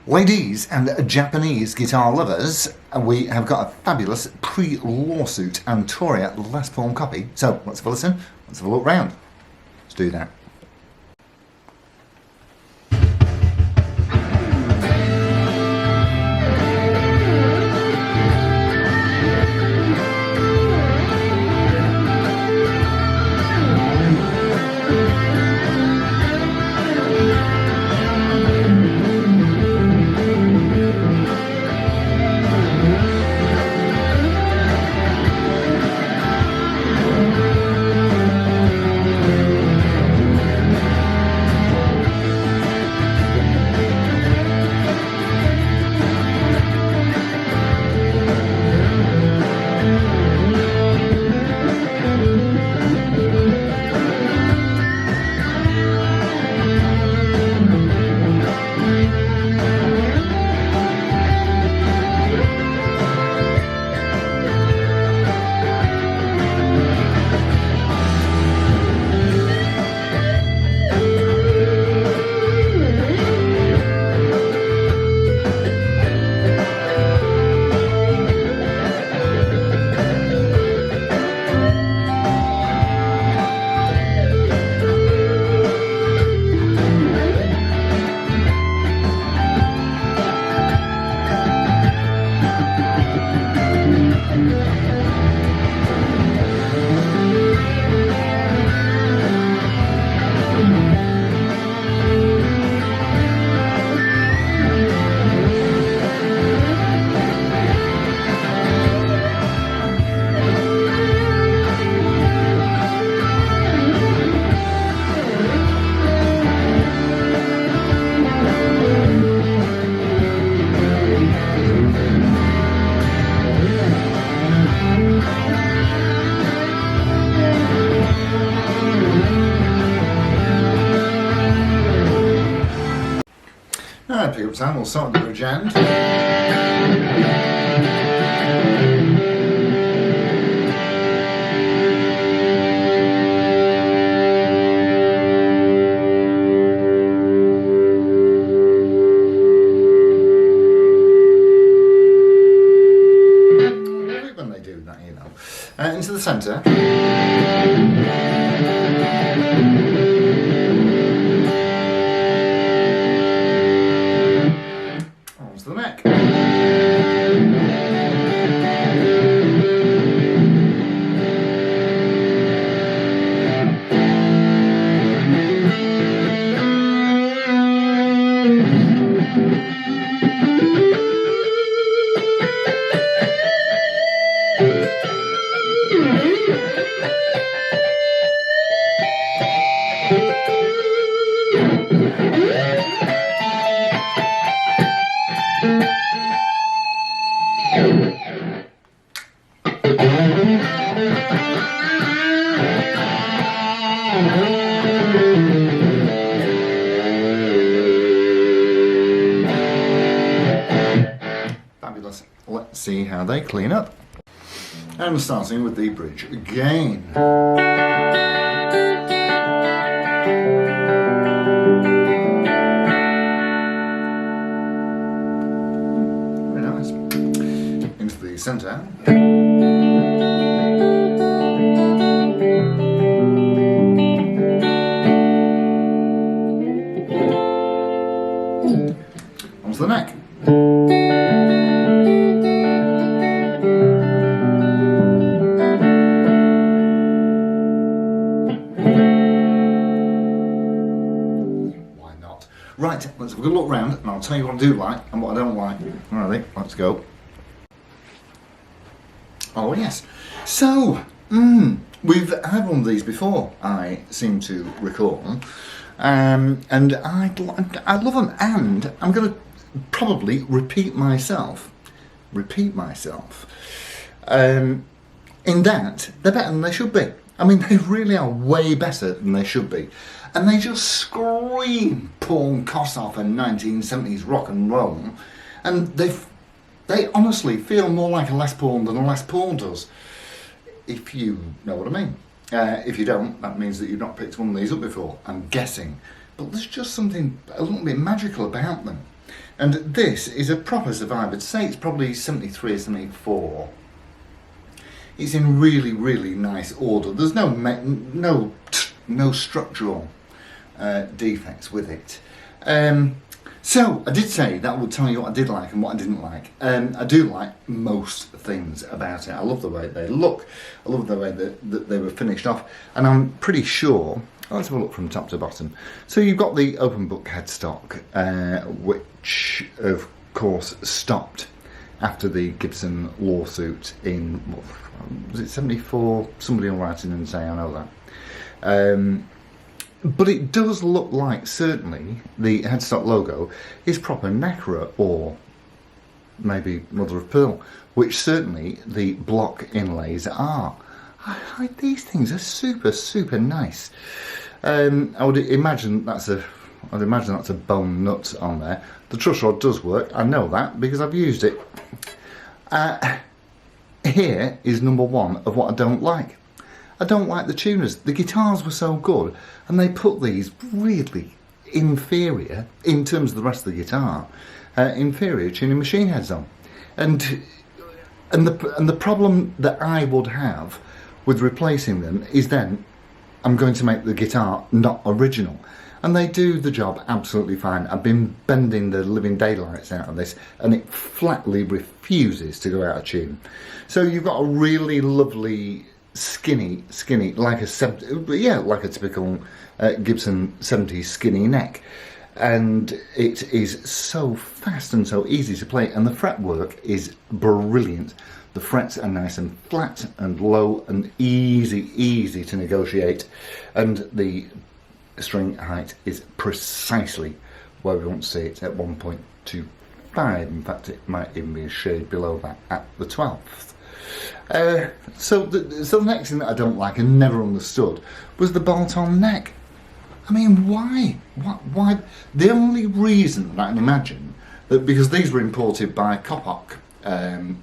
Ladies and Japanese guitar lovers, we have got a fabulous pre-lawsuit Antoria Les Paul copy. So let's have a listen, let's have a look round. Let's do that. Alright, pick up time, we'll start with the bridge end. I like when they do that, you know. Into the centre. To the neck. Fabulous. Let's see how they clean up. And we're starting with the bridge again. Very nice. Into the centre. Onto the neck. Why not? Right, let's have a good look round and I'll tell you what I do like and what I don't like. Alright, let's go. Oh yes, so we've had one of these before, I seem to recall, and I love them, and I'm going to probably repeat myself, in that they're better than they should be. I mean, they really are way better than they should be, and they just scream Paul Kossoff and 1970s rock and roll, and they honestly feel more like a Les Paul than a Les Paul does, if you know what I mean. If you don't, that means that you've not picked one of these up before, I'm guessing. But there's just something a little bit magical about them. And this is a proper survivor. To say it's probably 73 or 74. It's in really, really nice order. There's no structural defects with it. So I did say that would tell you what I did like and what I didn't like. I do like most things about it. I love the way they look. I love the way that they were finished off. And I'm pretty sure, let's have a look from top to bottom. So you've got the open book headstock, which of course stopped after the Gibson lawsuit in, what, was it 74? Somebody will write in and say, I know that. But it does look like, certainly, the headstock logo is proper Necra or maybe Mother of Pearl, which certainly the block inlays are. These things are super, super nice. I would imagine that's a bone nut on there. The truss rod does work. I know that because I've used it. Here is number one of what I don't like. I don't like the tuners. The guitars were so good, and they put these really inferior, in terms of the rest of the guitar, inferior tuning machine heads on. And the problem that I would have with replacing them is then I'm going to make the guitar not original. And they do the job absolutely fine. I've been bending the living daylights out of this, and it flatly refuses to go out of tune. So you've got a really lovely skinny, like a typical Gibson 70s skinny neck, and it is so fast and so easy to play, and the fretwork is brilliant. The frets are nice and flat and low and easy to negotiate, and the string height is precisely where we want to see it at 1.25. In fact, it might even be a shade below that at the 12th. So the next thing that I don't like and never understood was the bolt-on neck. I mean, why? Why? The only reason that I can imagine that, because these were imported by Coppock and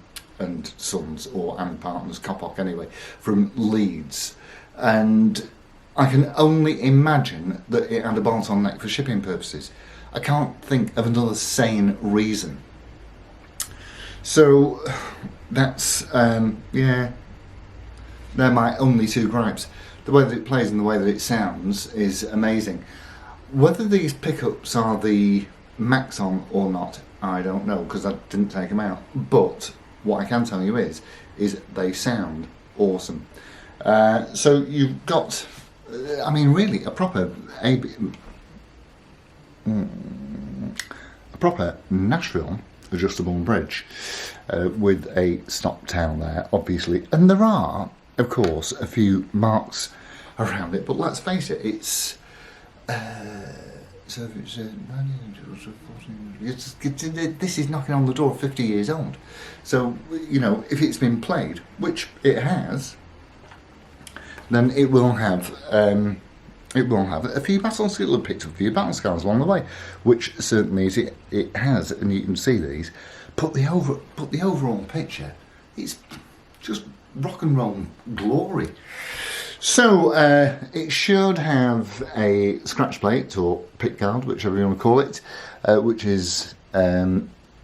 Sons, and Partners, Coppock anyway, from Leeds, and I can only imagine that it had a bolt-on neck for shipping purposes. I can't think of another sane reason. So that's, yeah, they're my only two gripes. The way that it plays and the way that it sounds is amazing. Whether these pickups are the Maxon or not, I don't know, because I didn't take them out. But what I can tell you is they sound awesome. So you've got, I mean, really a proper Nashville adjustable bridge with a stop tail there, obviously, and there are, of course, a few marks around it, but let's face it, it's this is knocking on the door of 50 years old. So, you know, if it's been played, which it has, then it will have a few battles. It'll have picked up a few battle scars along the way, which certainly is it has, and you can see these. But the overall picture, it's just rock and roll glory. So it should have a scratch plate or pick guard, whichever you want to call it, which is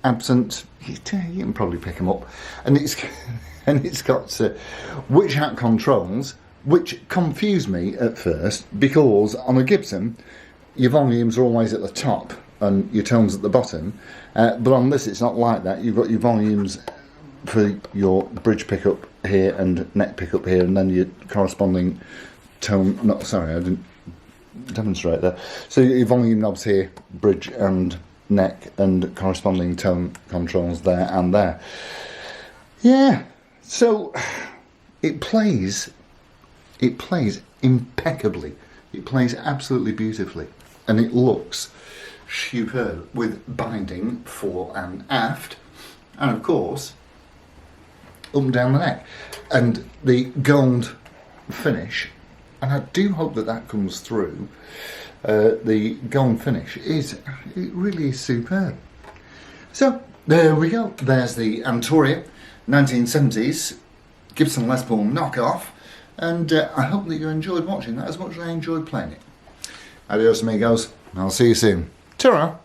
absent. You can probably pick them up, and it's got witch hat controls, which confused me at first, because on a Gibson your volumes are always at the top and your tones at the bottom, but on this it's not like that. You've got your volumes for your bridge pickup here and neck pickup here, and then your corresponding tone. Not sorry, I didn't demonstrate there. So your volume knobs here, bridge and neck, and corresponding tone controls there and there. Yeah, so it plays impeccably. It plays absolutely beautifully, and it looks superb with binding fore and aft, and of course up and down the neck, and the gold finish, and I do hope that comes through. The gold finish it really is superb. So there we go. There's the Antoria 1970s Gibson Les Paul knockoff, and I hope that you enjoyed watching that as much as I enjoyed playing it. Adios amigos, I'll see you soon. Ta-ra!